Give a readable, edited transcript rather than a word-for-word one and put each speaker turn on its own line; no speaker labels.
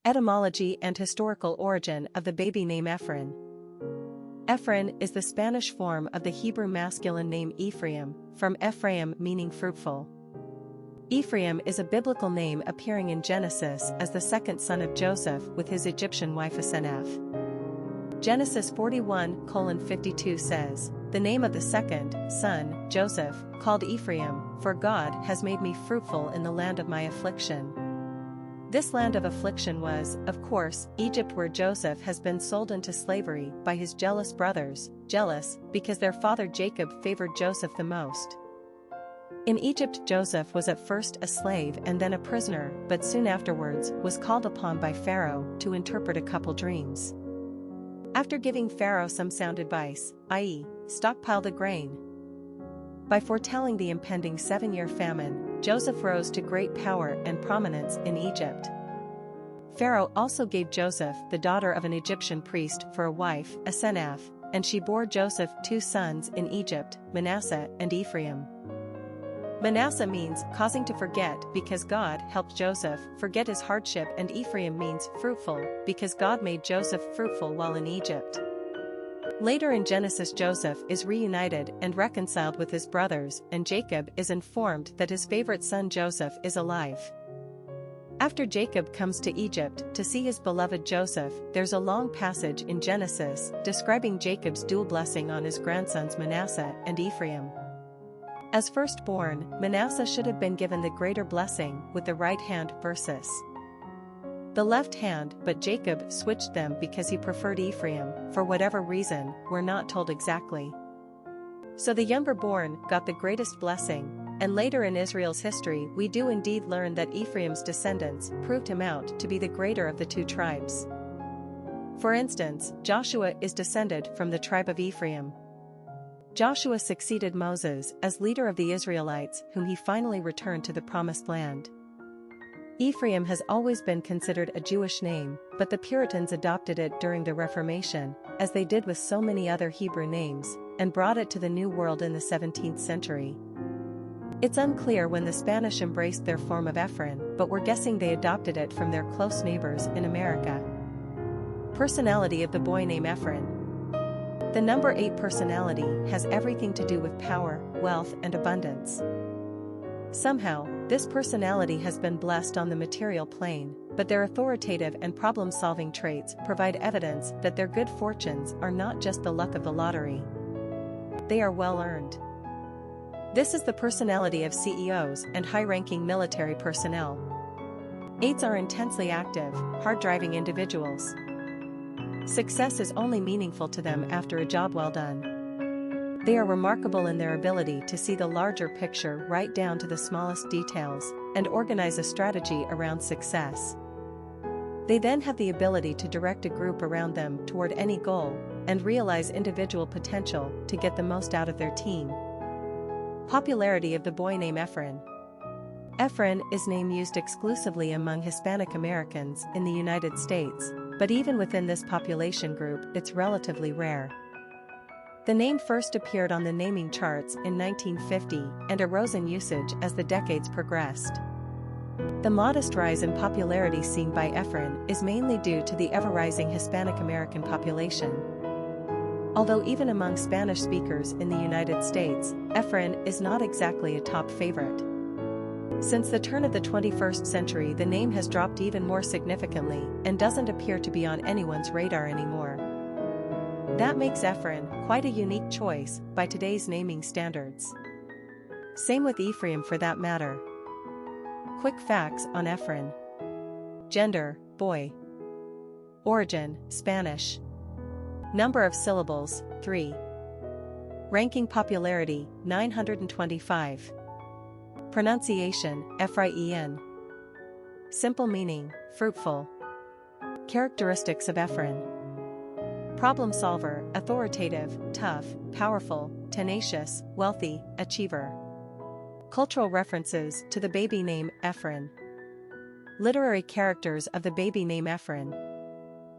Etymology and historical origin of the baby name Efrain. Efrain is the Spanish form of the Hebrew masculine name Ephraim, from Ephraim meaning fruitful. Ephraim is a biblical name appearing in Genesis as the second son of Joseph with his Egyptian wife Asenath. Genesis 41:52 says, "The name of the second son, Joseph, called Ephraim, for God has made me fruitful in the land of my affliction." This land of affliction was, of course, Egypt, where Joseph has been sold into slavery by his jealous brothers, jealous because their father Jacob favored Joseph the most. In Egypt, Joseph was at first a slave and then a prisoner, but soon afterwards was called upon by Pharaoh to interpret a couple dreams. After giving Pharaoh some sound advice, i.e., stockpile the grain, by foretelling the impending 7-year famine, Joseph rose to great power and prominence in Egypt. Pharaoh also gave Joseph the daughter of an Egyptian priest for a wife, Asenath, and she bore Joseph 2 sons in Egypt, Manasseh and Ephraim. Manasseh means causing to forget because God helped Joseph forget his hardship, and Ephraim means fruitful because God made Joseph fruitful while in Egypt. Later in Genesis, Joseph is reunited and reconciled with his brothers, and Jacob is informed that his favorite son Joseph is alive. After Jacob comes to Egypt to see his beloved Joseph, there's a long passage in Genesis describing Jacob's dual blessing on his grandsons Manasseh and Ephraim. As firstborn, Manasseh should have been given the greater blessing with the right hand versus the left hand, but Jacob switched them because he preferred Ephraim, for whatever reason, we're not told exactly. So the younger born got the greatest blessing, and later in Israel's history we do indeed learn that Ephraim's descendants proved him out to be the greater of the 2 tribes. For instance, Joshua is descended from the tribe of Ephraim. Joshua succeeded Moses as leader of the Israelites, whom he finally returned to the Promised Land. Ephraim has always been considered a Jewish name, but the Puritans adopted it during the Reformation, as they did with so many other Hebrew names, and brought it to the New World in the 17th century. It's unclear when the Spanish embraced their form of Efrain, but we're guessing they adopted it from their close neighbors in America. Personality of the boy named Efrain. The number 8 personality has everything to do with power, wealth, and abundance. Somehow, this personality has been blessed on the material plane, but their authoritative and problem-solving traits provide evidence that their good fortunes are not just the luck of the lottery. They are well-earned. This is the personality of CEOs and high-ranking military personnel. 8s are intensely active, hard-driving individuals. Success is only meaningful to them after a job well done. They are remarkable in their ability to see the larger picture right down to the smallest details, and organize a strategy around success. They then have the ability to direct a group around them toward any goal, and realize individual potential to get the most out of their team. Popularity of the boy named Efrain. Efrain is name used exclusively among Hispanic Americans in the United States, but even within this population group it's relatively rare. The name first appeared on the naming charts in 1950 and arose in usage as the decades progressed. The modest rise in popularity seen by Efrain is mainly due to the ever-rising Hispanic American population. Although even among Spanish speakers in the United States, Efrain is not exactly a top favorite. Since the turn of the 21st century, the name has dropped even more significantly and doesn't appear to be on anyone's radar anymore. That makes Efrain quite a unique choice by today's naming standards. Same with Ephraim for that matter. Quick facts on Efrain. Gender, boy. Origin, Spanish. Number of syllables, 3. Ranking popularity, 925. Pronunciation, Efraín. Simple meaning, fruitful. Characteristics of Efrain. Problem solver, authoritative, tough, powerful, tenacious, wealthy, achiever. Cultural references to the baby name Efrain. Literary characters of the baby name Efrain.